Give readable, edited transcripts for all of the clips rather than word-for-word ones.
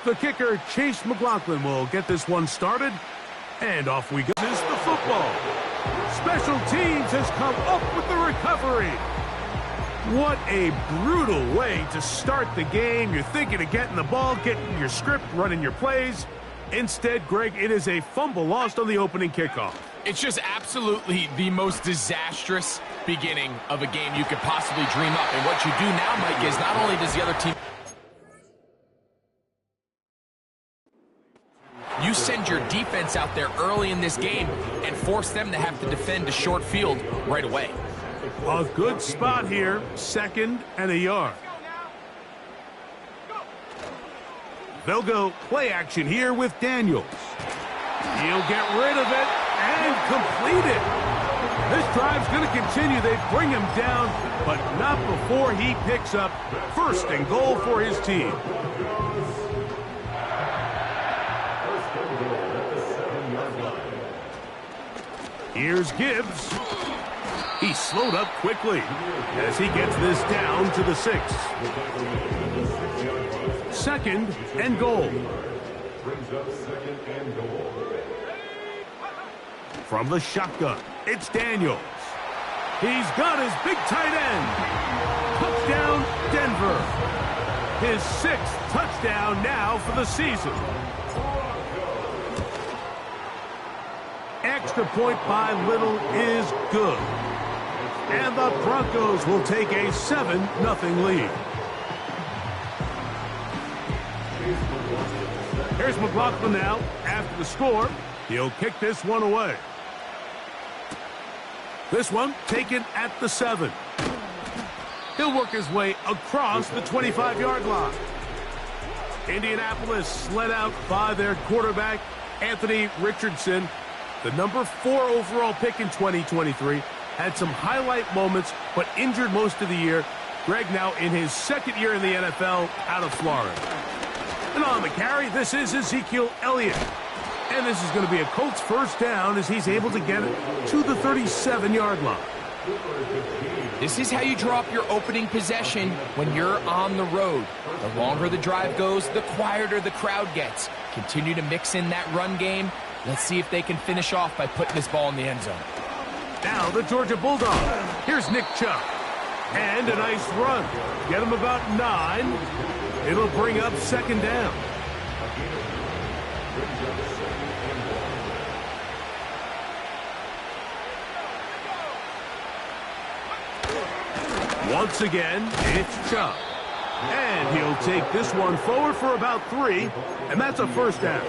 The kicker, Chase McLaughlin, will get this one started. And off we go. This is the football. Special teams has come up with the recovery. What a brutal way to start the game. You're thinking of getting the ball, getting your script, running your plays. Instead, Greg, it is a fumble lost on the opening kickoff. It's just absolutely the most disastrous beginning of a game you could possibly dream up. And what you do now, Mike, is not only does the other team... You send your defense out there early in this game and force them to have to defend a short field right away. A good spot here, 2nd and a yard. They'll go play action here with Daniels. He'll get rid of it and complete it. This drive's going to continue. They bring him down, but not before he picks up 1st and goal for his team. Here's Gibbs. He slowed up quickly as he gets this down to the 6. 2nd and goal. From the shotgun, it's Daniels. He's got his big tight end. Touchdown, Denver. His 6th touchdown now for the season. Extra point by Little is good. And the Broncos will take a 7-0 lead. Here's McLaughlin now. After the score, he'll kick this one away. This one taken at the 7. He'll work his way across the 25-yard line. Indianapolis led out by their quarterback, Anthony Richardson. The number 4 overall pick in 2023 had some highlight moments, but injured most of the year. Greg now in his 2nd year in the NFL out of Florida. And on the carry, this is Ezekiel Elliott. And this is going to be a Colts 1st down as he's able to get it to the 37-yard line. This is how you draw up your opening possession when you're on the road. The longer the drive goes, the quieter the crowd gets. Continue to mix in that run game. Let's see if they can finish off by putting this ball in the end zone. Now the Georgia Bulldogs. Here's Nick Chubb. And a nice run. Get him about 9. It'll bring up 2nd down. Once again, it's Chubb. And he'll take this one forward for about 3. And that's a 1st down.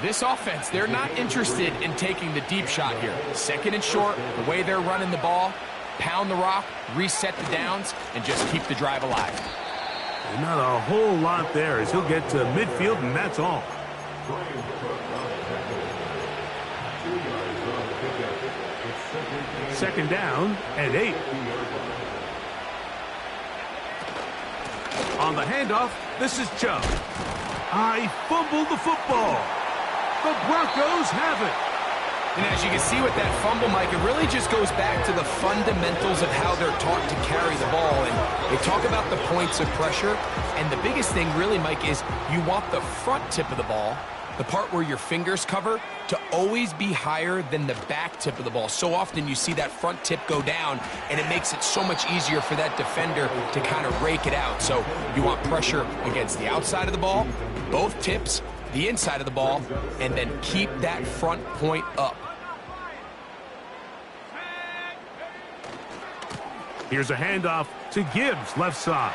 This offense, they're not interested in taking the deep shot here. 2nd and short, the way they're running the ball, pound the rock, reset the downs, and just keep the drive alive. Not a whole lot there as he'll get to midfield, and that's all. Second down and 8. On the handoff, this is Chubb. I fumbled the football. The Broncos have it. And as you can see with that fumble, Mike, it really just goes back to the fundamentals of how they're taught to carry the ball. And they talk about the points of pressure. And the biggest thing really, Mike, is you want the front tip of the ball, the part where your fingers cover, to always be higher than the back tip of the ball. So often you see that front tip go down, and it makes it so much easier for that defender to kind of rake it out. So you want pressure against the outside of the ball, both tips, the inside of the ball, and then keep that front point up. Here's a handoff to Gibbs, left side.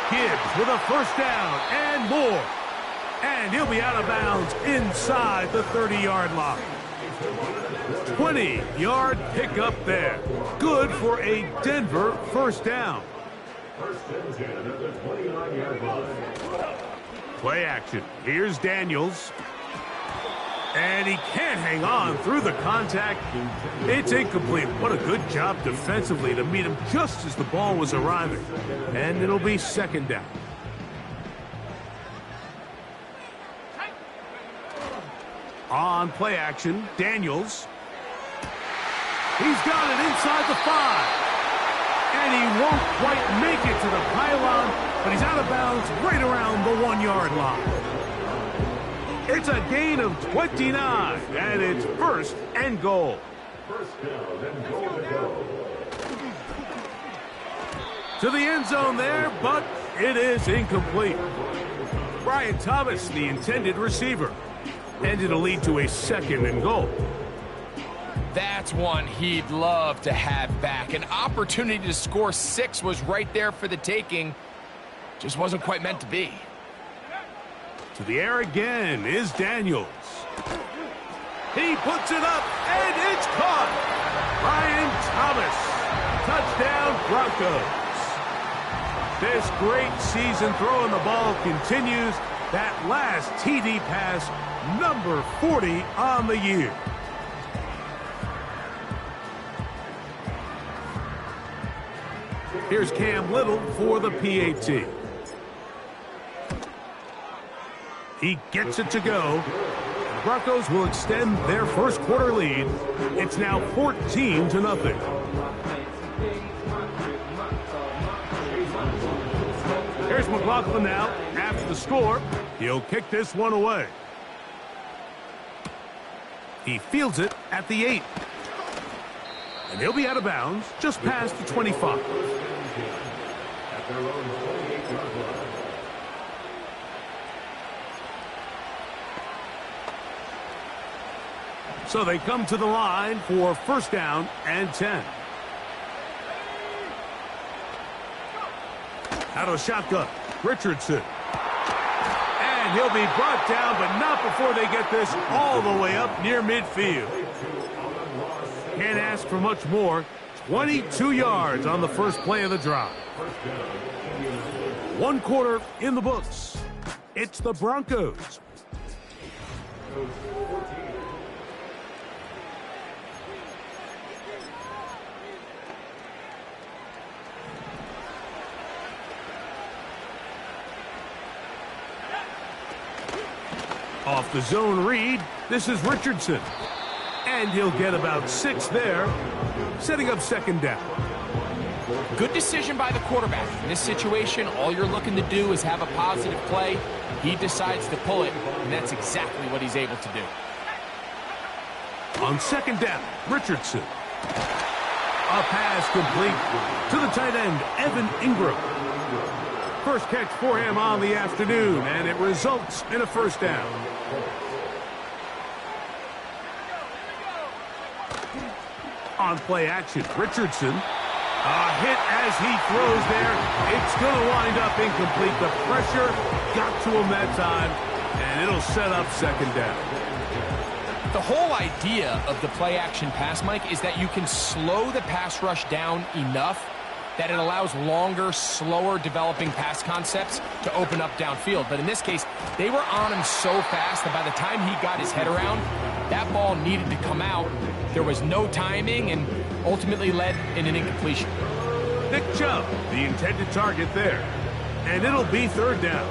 Gibbs with a 1st down and more. And he'll be out of bounds inside the 30-yard line. 20-yard pickup there. Good for a Denver 1st down. Play action. Here's Daniels. And he can't hang on through the contact. It's incomplete. What a good job defensively to meet him just as the ball was arriving. And it'll be 2nd down. On play action, Daniels. He's got it inside the 5. And he won't quite make it to the pylon, but he's out of bounds right around the 1-yard line. It's a gain of 29, and it's first and goal. First down and goal to go. To the end zone there, but it is incomplete. Brian Thomas, the intended receiver, and it'll lead to a second and goal. That's one he'd love to have back. An opportunity to score 6 was right there for the taking. Just wasn't quite meant to be. To the air again is Daniels. He puts it up, and it's caught. Brian Thomas. Touchdown, Broncos. This great season throwing the ball continues. That last TD pass, number 40 on the year. Here's Cam Little for the PAT. He gets it to go. The Broncos will extend their first quarter lead. It's now 14-0. Here's McLaughlin now. After the score, he'll kick this one away. He fields it at the 8. And he'll be out of bounds just past the 25. So they come to the line for first down and 10. Out of shotgun, Richardson. And he'll be brought down, but not before they get this all the way up near midfield. Can't ask for much more. 22 yards on the first play of the drive. 1 quarter in the books. It's the Broncos. Off the zone read, this is Richardson. And he'll get about 6 there, setting up second down. Good decision by the quarterback. In this situation, all you're looking to do is have a positive play. He decides to pull it, and that's exactly what he's able to do. On second down, Richardson. A pass complete to the tight end, Evan Ingram. First catch for him on the afternoon, and it results in a first down. On play action, Richardson. A hit as he throws there. It's going to wind up incomplete. The pressure got to him that time, and it'll set up second down. The whole idea of the play action pass, Mike, is that you can slow the pass rush down enough that it allows longer, slower developing pass concepts to open up downfield. But in this case, they were on him so fast that by the time he got his head around, that ball needed to come out. There was no timing and ultimately led in an incompletion. Nick Chubb, the intended target there. And it'll be third down.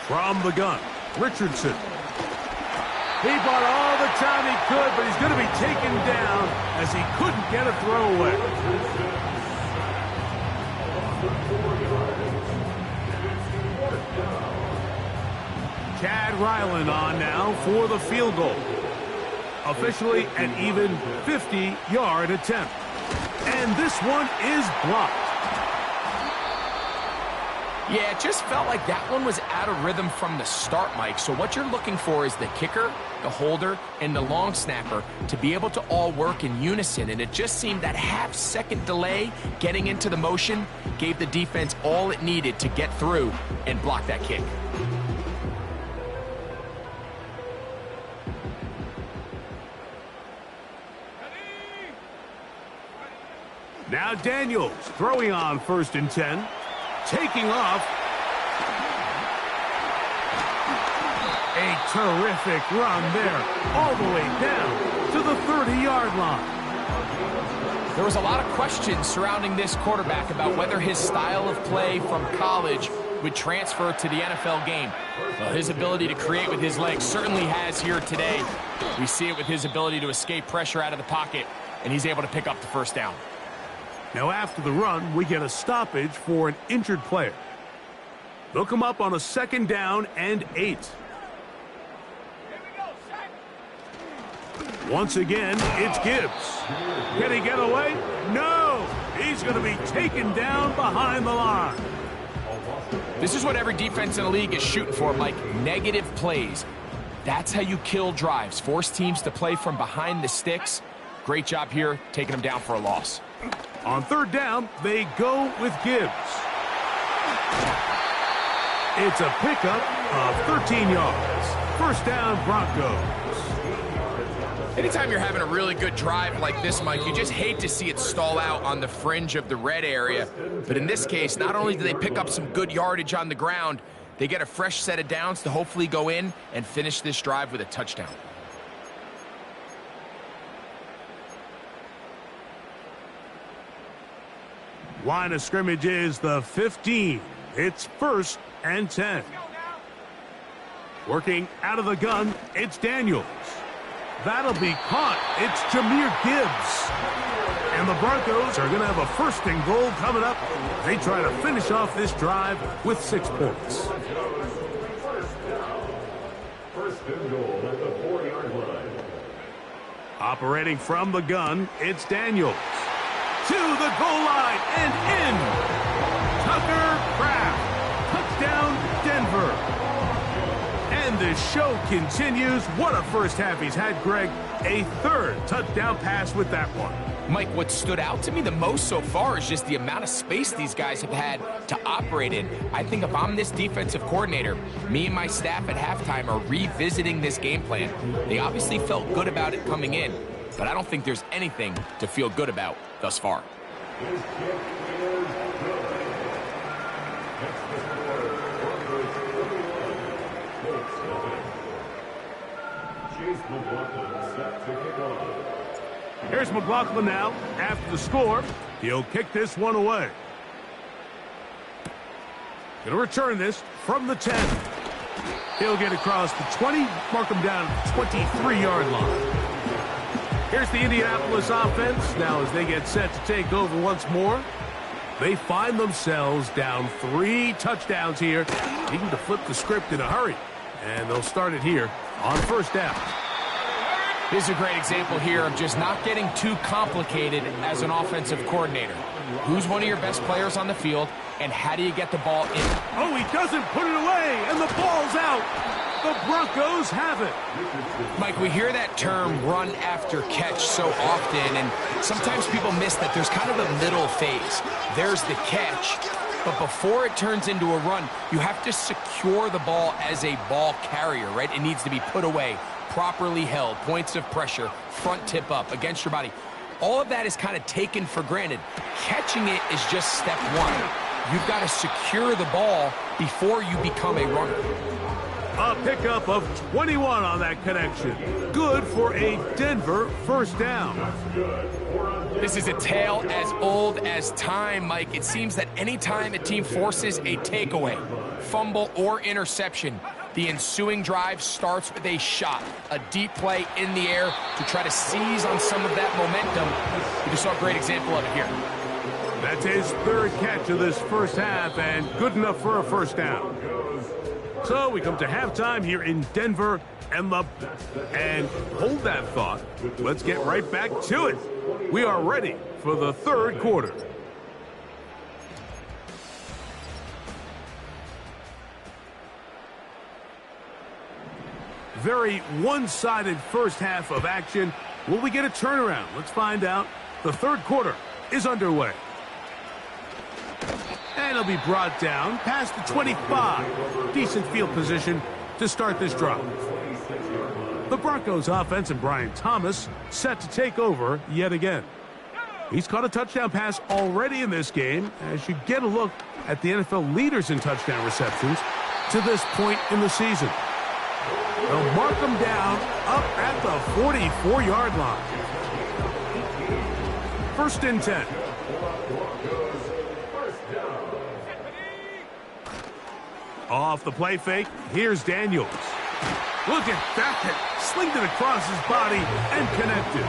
From the gun, Richardson. He bought all the time he could, but he's going to be taken down as he couldn't get a throwaway. Chad Ryland on now for the field goal. Officially an even 50-yard attempt. And this one is blocked. Yeah, it just felt like that one was out of rhythm from the start, Mike. So what you're looking for is the kicker, the holder, and the long snapper to be able to all work in unison. And it just seemed that half-second delay getting into the motion gave the defense all it needed to get through and block that kick. Now Daniels throwing on first and 10. Taking off. A terrific run there, all the way down to the 30-yard line. There was a lot of questions surrounding this quarterback about whether his style of play from college would transfer to the NFL game. Well, his ability to create with his legs certainly has here today. We see it with his ability to escape pressure out of the pocket, and he's able to pick up the first down. Now after the run, we get a stoppage for an injured player. They'll come up on a 2nd down and 8. Once again, it's Gibbs. Can he get away? No! He's going to be taken down behind the line. This is what every defense in the league is shooting for, Mike. Negative plays. That's how you kill drives. Force teams to play from behind the sticks. Great job here, taking them down for a loss. On 3rd down, they go with Gibbs. It's a pickup of 13 yards. 1st down, Broncos. Anytime you're having a really good drive like this, Mike, you just hate to see it stall out on the fringe of the red area. But in this case, not only do they pick up some good yardage on the ground, they get a fresh set of downs to hopefully go in and finish this drive with a touchdown. Line of scrimmage is the 15. It's 1st and 10. Working out of the gun, it's Daniels. That'll be caught. It's Jahmyr Gibbs. And the Broncos are going to have a 1st and goal coming up. They try to finish off this drive with 6 points. 1st and goal at the 4-yard line. Operating from the gun, it's Daniels. To the goal line and in. Tucker Kraft. Touchdown, Denver. And the show continues. What a first half he's had, Greg. A 3rd touchdown pass with that one. Mike, what stood out to me the most so far is just the amount of space these guys have had to operate in. I think if I'm this defensive coordinator, me and my staff at halftime are revisiting this game plan. They obviously felt good about it coming in, but I don't think there's anything to feel good about thus far. His kick is good. That's the score. Broncos 21, Colts 7. Chase McLaughlin set to kick off. Here's McLaughlin now. After the score, he'll kick this one away. Going to return this from the 10. He'll get across the 20, mark him down at the 23-yard line. Here's the Indianapolis offense. Now as they get set to take over once more, they find themselves down 3 touchdowns here, needing to flip the script in a hurry. And they'll start it here on 1st down. This is a great example here of just not getting too complicated as an offensive coordinator. Who's one of your best players on the field, and how do you get the ball in? Oh, he doesn't put it away, and the ball's out. The Broncos have it. Mike, we hear that term run after catch so often, and sometimes people miss that there's kind of a middle phase. There's the catch, but before it turns into a run, you have to secure the ball as a ball carrier, right? It needs to be put away, properly held, points of pressure, front tip up against your body. All of that is kind of taken for granted. Catching it is just step 1. You've got to secure the ball before you become a runner. A pickup of 21 on that connection. Good for a Denver 1st down. This is a tale as old as time, Mike. It seems that anytime a team forces a takeaway, fumble, or interception, the ensuing drive starts with a shot, a deep play in the air to try to seize on some of that momentum. We just saw a great example of it here. That's his 3rd catch of this 1st half, and good enough for a 1st down. So we come to halftime here in Denver, and hold that thought. Let's get right back to it. We are ready for the 3rd quarter. Very one-sided first half of action. Will we get a turnaround? Let's find out. The 3rd quarter is underway. And he'll be brought down past the 25. Decent field position to start this drive. The Broncos offense and Brian Thomas set to take over yet again. He's caught a touchdown pass already in this game as you get a look at the NFL leaders in touchdown receptions to this point in the season. They'll mark them down up at the 44-yard line. 1st and 10. Off the play fake, here's Daniels. Look at that. Slinged it across his body and connected.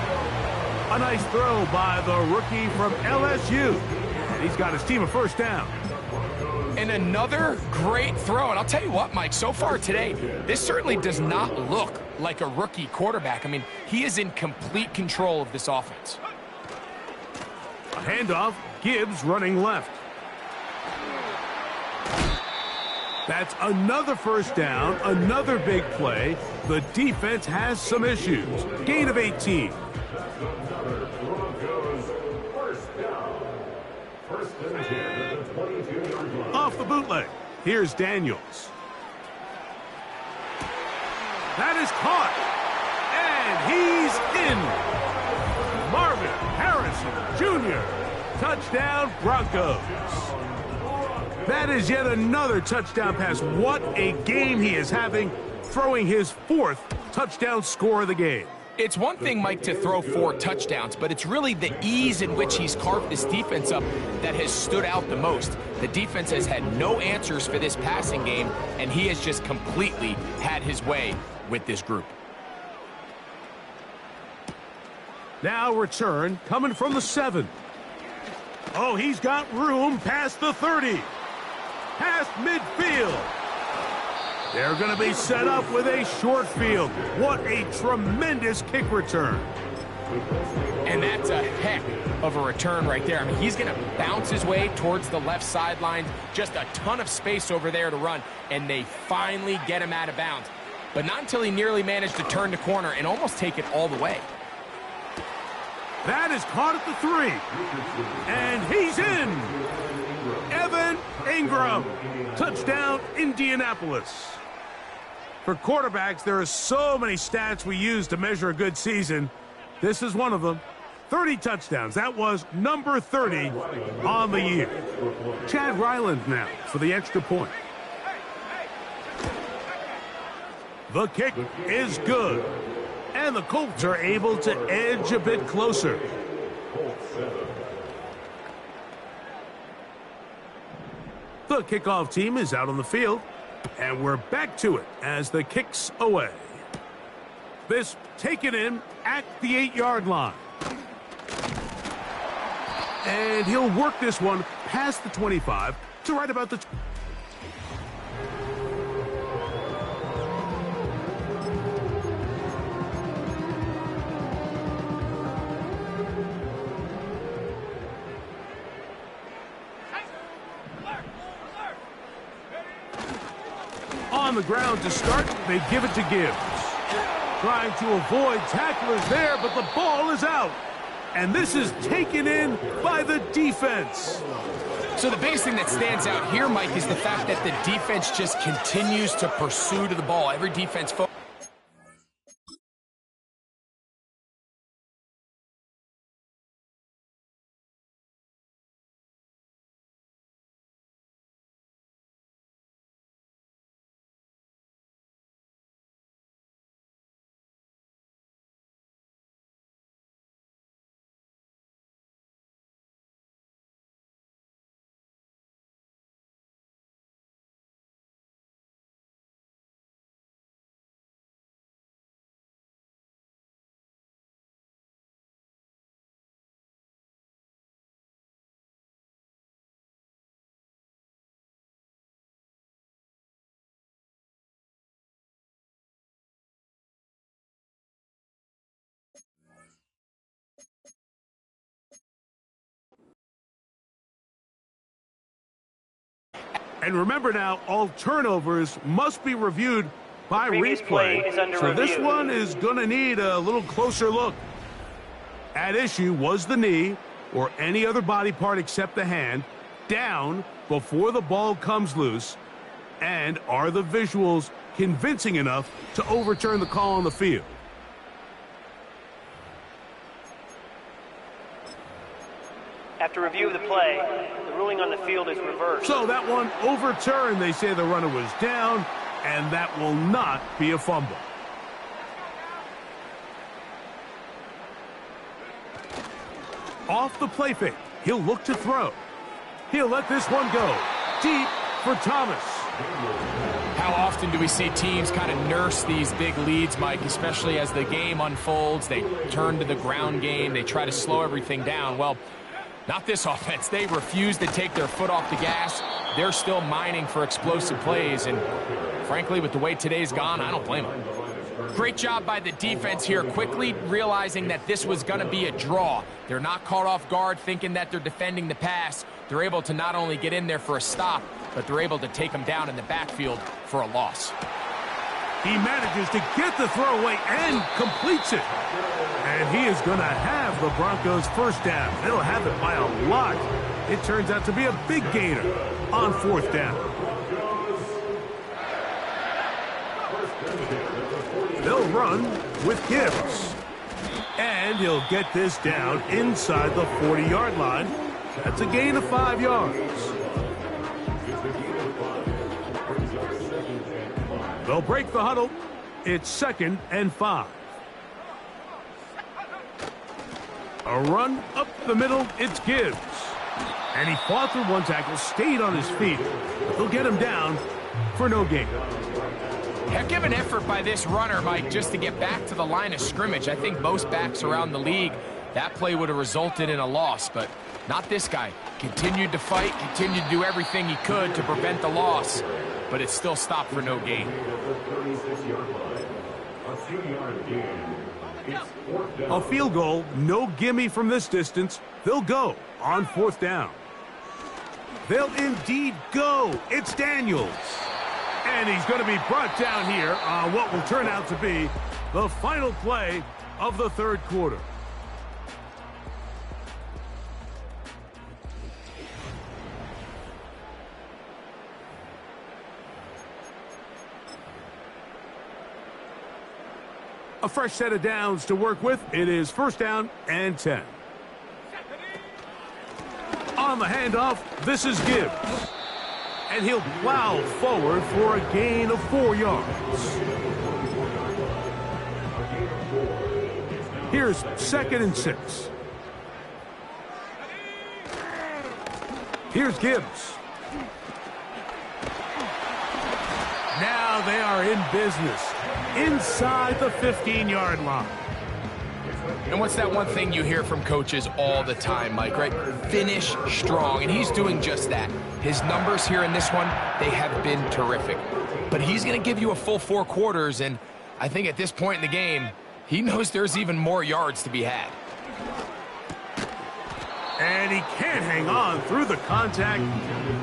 A nice throw by the rookie from LSU. And he's got his team a first down. And another great throw. And I'll tell you what, Mike, so far today, this certainly does not look like a rookie quarterback. I mean, he is in complete control of this offense. A handoff, Gibbs running left. That's another first down, another big play. The defense has some issues. Gain of 18. Off the bootleg, here's Daniels. That is caught, and he's in. Marvin Harrison Jr., touchdown Broncos. That is yet another touchdown pass. What a game he is having, throwing his fourth touchdown score of the game. It's one thing, Mike, to throw 4 touchdowns, but it's really the ease in which he's carved this defense up that has stood out the most. The defense has had no answers for this passing game, and he has just completely had his way with this group. Now return coming from the 7. Oh, he's got room past the 30. Past midfield. They're going to be set up with a short field. What a tremendous kick return. And that's a heck of a return right there. I mean, he's going to bounce his way towards the left sideline. Just a ton of space over there to run, and they finally get him out of bounds. But not until he nearly managed to turn the corner and almost take it all the way. That is caught at the 3. And he's in. Evan Ingram. Touchdown, Indianapolis. For quarterbacks, there are so many stats we use to measure a good season. This is one of them. 30 touchdowns. That was number 30 on the year. Chad Ryland now for the extra point. The kick is good. And the Colts are able to edge a bit closer. The kickoff team is out on the field. And we're back to it as the kick's away. This taken in at the 8-yard line. And he'll work this one past the 25 to right about the... On the ground to start, they give it to Gibbs. Trying to avoid tacklers there, but the ball is out. And this is taken in by the defense. So the biggest thing that stands out here, Mike, is the fact that the defense just continues to pursue to the ball. Every defense focuses. And remember now, all turnovers must be reviewed by replay. So this one is going to need a little closer look. At issue was the knee, or any other body part except the hand, down before the ball comes loose. And are the visuals convincing enough to overturn the call on the field? After review of the play, the ruling on the field is reversed. So that one overturned. They say the runner was down, and that will not be a fumble. Off the play fake, he'll look to throw. He'll let this one go. Deep for Thomas. How often do we see teams kind of nurse these big leads, Mike, especially as the game unfolds? They turn to the ground game. They try to slow everything down. Well, not this offense. They refuse to take their foot off the gas. They're still mining for explosive plays, and frankly, with the way today's gone, I don't blame them. Great job by the defense here, quickly realizing that this was going to be a draw. They're not caught off guard thinking that they're defending the pass. They're able to not only get in there for a stop, but they're able to take them down in the backfield for a loss. He manages to get the throw away and completes it. And he is going to have the Broncos first down. They'll have it by a lot. It turns out to be a big gainer on fourth down. They'll run with Gibbs. And he'll get this down inside the 40-yard line. That's a gain of 5 yards. They'll break the huddle. It's 2nd and 5. A run up the middle. It's Gibbs. And he fought through one tackle, stayed on his feet. But they'll get him down for no gain. Heck of an effort by this runner, Mike, just to get back to the line of scrimmage. I think most backs around the league, that play would have resulted in a loss, but not this guy. Continued to fight, continued to do everything he could to prevent the loss, but it still stopped for no gain. A field goal, no gimme from this distance. They'll go on fourth down. They'll indeed go. It's Daniels. And he's going to be brought down here on what will turn out to be the final play of the third quarter. A fresh set of downs to work with. It is first down and 10. On the handoff, this is Gibbs. And he'll plow forward for a gain of 4 yards. Here's 2nd and 6. Here's Gibbs. Now they are in business inside the 15-yard line. And what's that one thing you hear from coaches all the time, Mike, right? Finish strong, and he's doing just that. His numbers here in this one, they have been terrific. But he's going to give you a full 4 quarters, and I think at this point in the game, he knows there's even more yards to be had. And he can't hang on through the contact.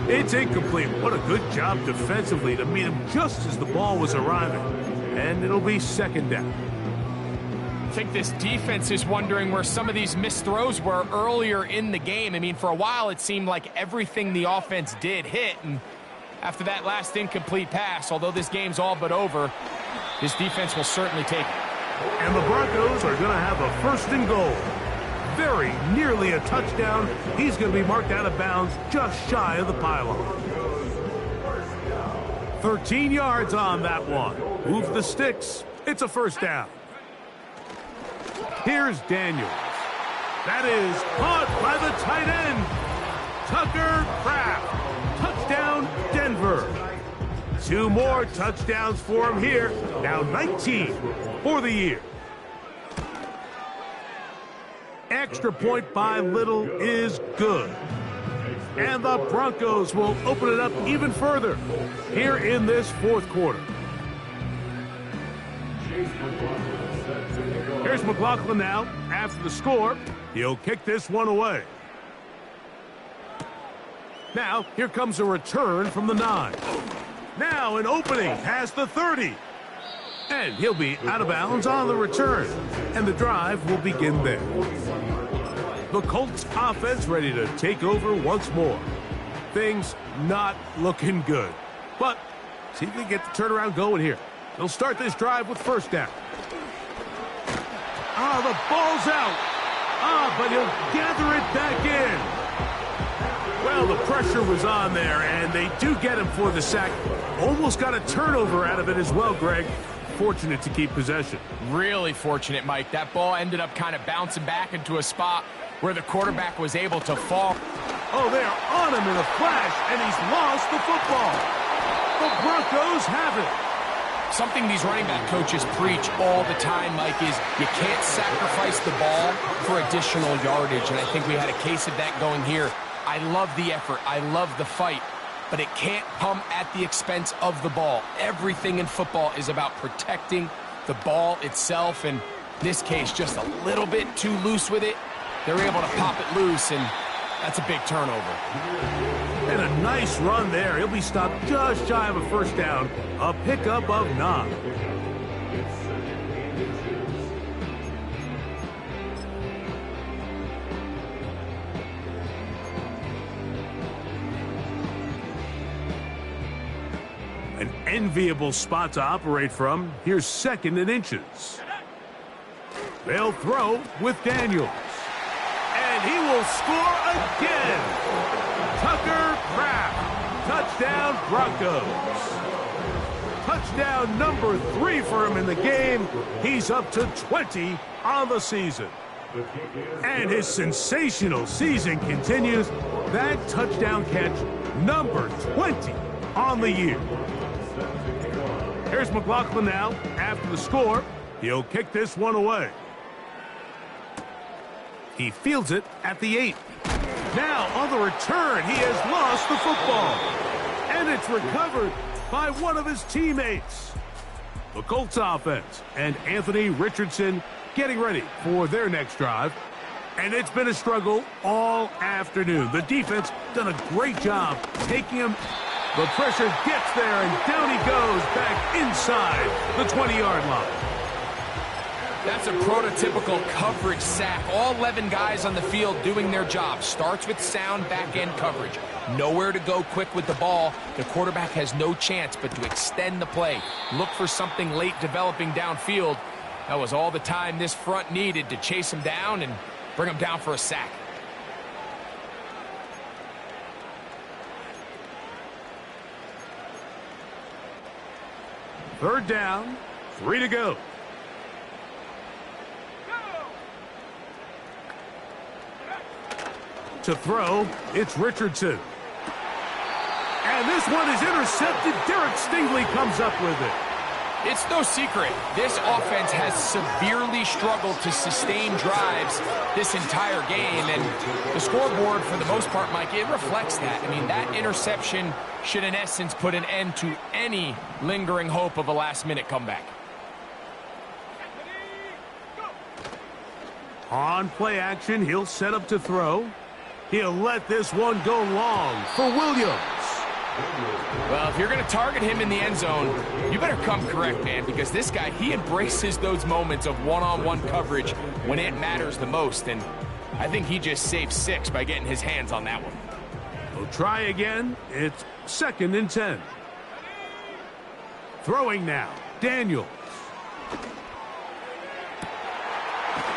It's incomplete. What a good job defensively to meet him just as the ball was arriving. And it'll be 2nd down. I think this defense is wondering where some of these missed throws were earlier in the game. I mean, for a while, it seemed like everything the offense did hit. And after that last incomplete pass, although this game's all but over, this defense will certainly take it. And the Broncos are going to have a 1st and goal. Very nearly a touchdown. He's going to be marked out of bounds just shy of the pylon. 13 yards on that one. Move the sticks. It's a first down. Here's Daniels. That is caught by the tight end. Tucker Kraft. Touchdown, Denver. 2 more touchdowns for him here. Now 19 for the year. Extra point by Little is good. And the Broncos will open it up even further here in this 4th quarter. Here's McLaughlin now. After the score, he'll kick this one away. Now, here comes a return from the 9. Now an opening past the 30. And he'll be out of bounds on the return. And the drive will begin there. The Colts offense ready to take over once more. Things not looking good. But see if they get the turnaround going here. They'll start this drive with first down. The ball's out. But he'll gather it back in. Well, the pressure was on there, and they do get him for the sack. Almost got a turnover out of it as well, Greg. Fortunate to keep possession. Really fortunate, Mike. That ball ended up kind of bouncing back into a spot where the quarterback was able to fall. Oh, they're on him in a flash, and he's lost the football. The Broncos have it. Something these running back coaches preach all the time, Mike, is you can't sacrifice the ball for additional yardage, and I think we had a case of that going here. I love the effort. I love the fight, but it can't come at the expense of the ball. Everything in football is about protecting the ball itself, and in this case, just a little bit too loose with it. They're able to pop it loose, and that's a big turnover. And a nice run there. He'll be stopped just shy of a first down. A pickup of 9. An enviable spot to operate from. Here's 2nd and inches. They'll throw with Daniels. And he will score again. Tucker Kraft. Touchdown Broncos. Touchdown number 3 for him in the game. He's up to 20 on the season. And his sensational season continues. That touchdown catch number 20 on the year. Here's McLaughlin now. After the score, he'll kick this one away. He fields it at the 8. Now, on the return, he has lost the football. And it's recovered by one of his teammates. The Colts offense and Anthony Richardson getting ready for their next drive. And it's been a struggle all afternoon. The defense done a great job taking him. The pressure gets there, and down he goes back inside the 20-yard line. That's a prototypical coverage sack. All 11 guys on the field doing their job. Starts with sound back-end coverage. Nowhere to go quick with the ball. The quarterback has no chance but to extend the play. Look for something late developing downfield. That was all the time this front needed to chase him down and bring him down for a sack. Third down, 3 to go. To throw, it's Richardson. And this one is intercepted. Derek Stingley comes up with it. It's no secret, this offense has severely struggled to sustain drives this entire game, and the scoreboard, for the most part, Mike, it reflects that. I mean, that interception should, in essence, put an end to any lingering hope of a last-minute comeback. On play action, he'll set up to throw. He'll let this one go long for Williams. Well, if you're going to target him in the end zone, you better come correct, man, because this guy, he embraces those moments of one-on-one coverage when it matters the most, and I think he just saved 6 by getting his hands on that one. We'll try again. It's 2nd and 10. Throwing now, Daniels.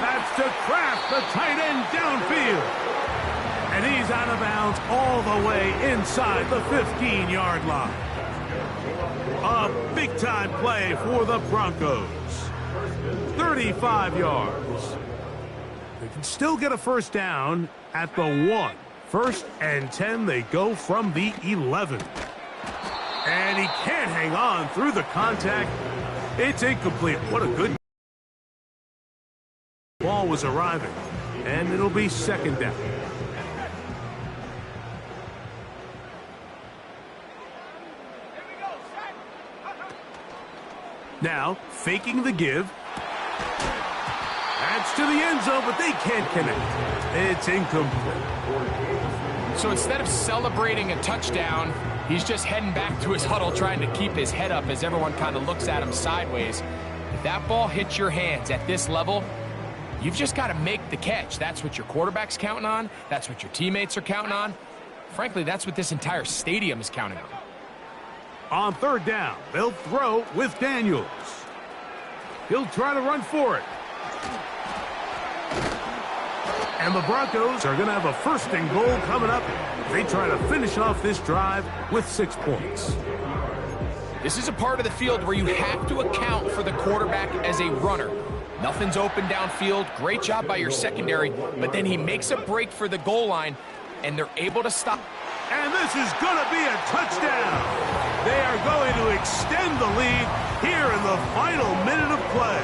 That's to Kraft, the tight end downfield. And he's out of bounds all the way inside the 15-yard line. A big-time play for the Broncos. 35 yards. They can still get a first down at the 1. 1st and 10, they go from the 11. And he can't hang on through the contact. It's incomplete. What a good ball was arriving. And it'll be 2nd down. Now, faking the give. That's to the end zone, but they can't connect. It's incomplete. So instead of celebrating a touchdown, he's just heading back to his huddle trying to keep his head up as everyone kind of looks at him sideways. If that ball hits your hands at this level, you've just got to make the catch. That's what your quarterback's counting on. That's what your teammates are counting on. Frankly, that's what this entire stadium is counting on. On 3rd down, they'll throw with Daniels. He'll try to run for it. And the Broncos are going to have a 1st and goal coming up. They try to finish off this drive with 6 points. This is a part of the field where you have to account for the quarterback as a runner. Nothing's open downfield. Great job by your secondary, but then he makes a break for the goal line, and they're able to stop. And this is going to be a touchdown. They are going to extend the lead here in the final minute of play.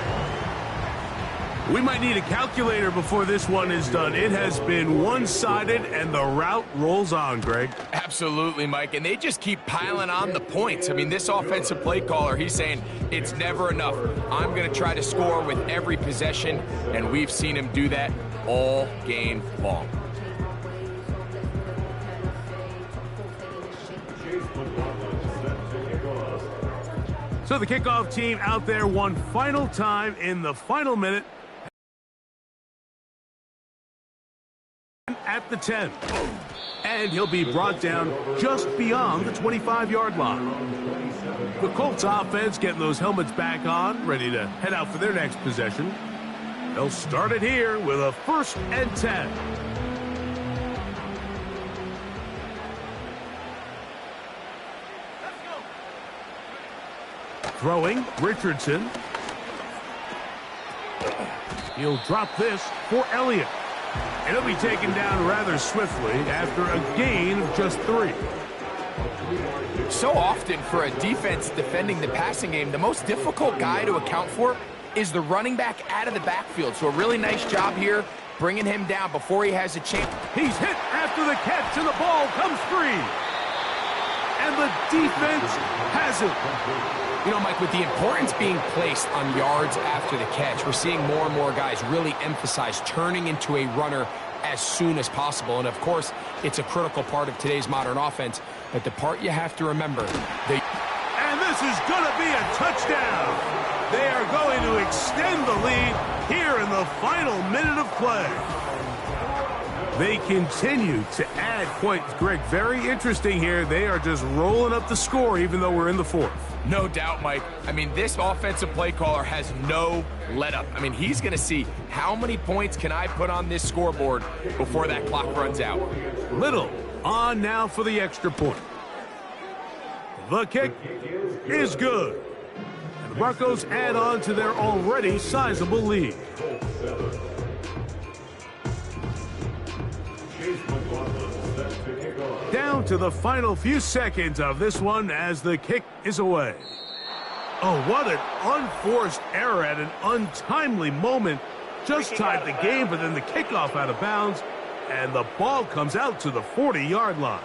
We might need a calculator before this one is done. It has been one-sided, and the route rolls on, Greg. Absolutely, Mike, and they just keep piling on the points. I mean, this offensive play caller, he's saying it's never enough. I'm going to try to score with every possession, and we've seen him do that all game long. So the kickoff team out there one final time in the final minute. At the 10. And he'll be brought down just beyond the 25-yard line. The Colts offense getting those helmets back on, ready to head out for their next possession. They'll start it here with a 1st and 10. Throwing, Richardson. He'll drop this for Elliott. And he'll be taken down rather swiftly after a gain of just 3. So often for a defense defending the passing game, the most difficult guy to account for is the running back out of the backfield. So a really nice job here bringing him down before he has a chance. He's hit after the catch, and the ball comes free. And the defense has it. You know, Mike, with the importance being placed on yards after the catch, we're seeing more and more guys really emphasize turning into a runner as soon as possible. And, of course, it's a critical part of today's modern offense. But the part you have to remember, and this is going to be a touchdown. They are going to extend the lead here in the final minute of play. They continue to add points. Greg, very interesting here. They are just rolling up the score even though we're in the 4th. No doubt, Mike. I mean, this offensive play caller has no let-up. I mean, he's going to see how many points can I put on this scoreboard before that clock runs out. Little on now for the extra point. The kick is good. And the Broncos add on to their already sizable lead. Down to the final few seconds of this one as the kick is away. Oh, what an unforced error at an untimely moment. Just tied the game, but then the kickoff out of bounds, and the ball comes out to the 40-yard line.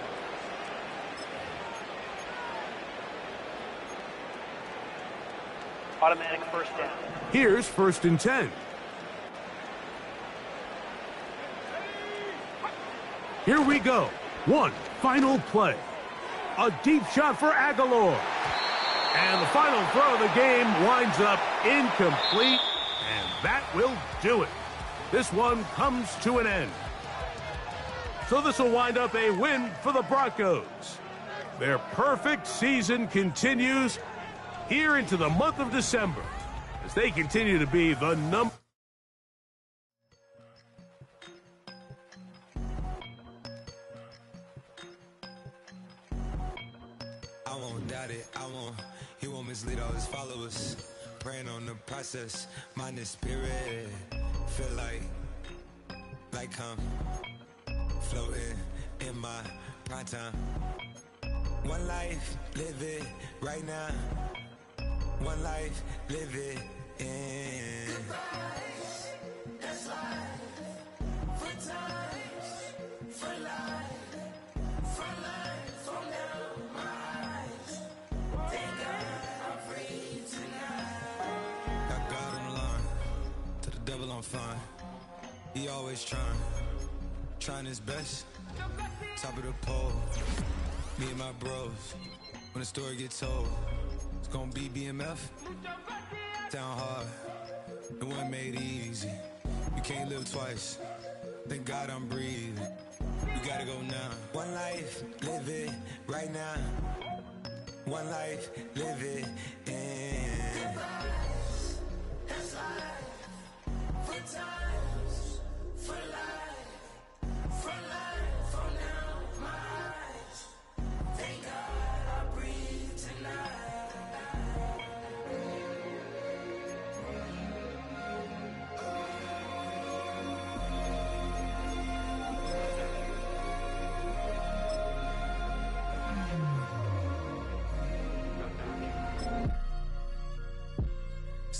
Automatic 1st down. Here's 1st and 10. Here we go. One final play. A deep shot for Aguilar. And the final throw of the game winds up incomplete, and that will do it. This one comes to an end. So this will wind up a win for the Broncos. Their perfect season continues here into the month of December as they continue to be the number. I won't doubt it, he won't mislead all his followers. Praying on the process, mind and spirit. Feel like I'm floating in my prime time. One life, live it right now. One life, live it in. That's life, for times, for life, for life, from now, my eyes. Thank God I'm free tonight. Got God on the line, to the devil I'm fine. He always trying his best. Top of the pole, me and my bros. When the story gets told, it's gonna be BMF. Down hard, it wasn't made easy. You can't live twice. Thank God I'm breathing. We gotta go now. One life, live it right now. One life, live it in. That's life, for times, for life, for life, from now, my eyes. Thank God I breathe tonight.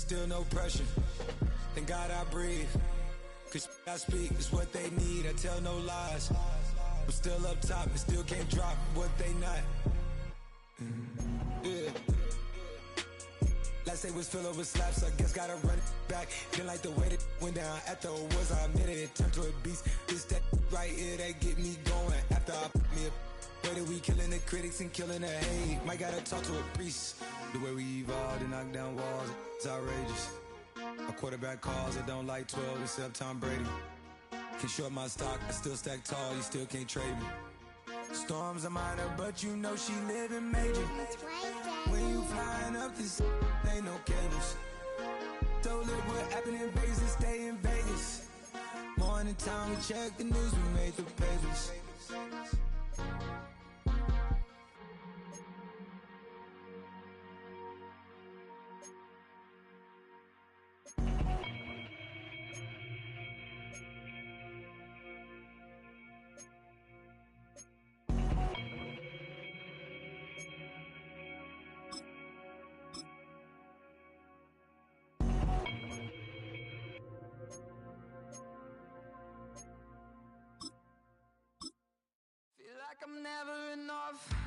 still no pressure. Thank God I breathe. Cause I speak is what they need. I tell no lies. I'm still up top and still can't drop what they not. Yeah. Last day was filled over slaps, I guess gotta run it back. Didn't like the way that went down after it was, I admitted it turned to a beast. This that right here that get me going. After I put me a way that we killing the critics and killing the hate. Might gotta talk to a priest. The way we evolved and knock down walls, it's outrageous. A quarterback calls, I don't like 12 except Tom Brady. Can short my stock, I still stack tall, you still can't trade me. Storms are minor, but you know she living major. When you flying up this, ain't no cables. Don't live what happened in Vegas and stay in Vegas. Morning time, we check the news, we made the pages. Feel like I'm never enough.